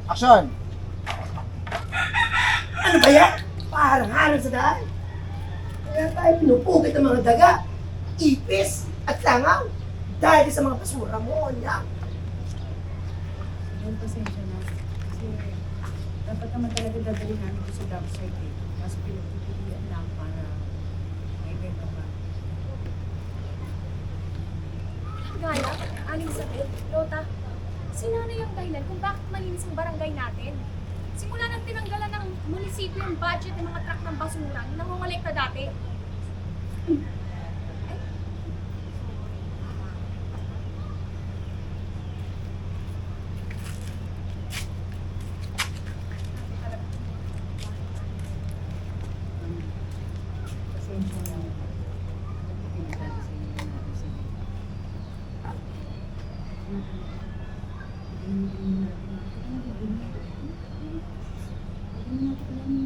Action! Ano ba yan? Parang harang sa daan. Kaya tayo pinupugit ng mga daga, ipis, at langaw. Dahil sa mga basura mo, yan. Ayun, pasensya na. Kasi dapat naman talaga dadalhin namin ito sa dump site eh. Kaso pinagpipilian lang para maibenta pa. Gaya, Aling Isabel, Lota, sinanay ang dahilan kung bakit malinis ang barangay natin. Simula nang tinanggalan ng munisipyo yung budget ng mga truck ng basura na nangongolekta dati. Pasensya na. Nagpipilitan kasi yun natin sa Hindi natin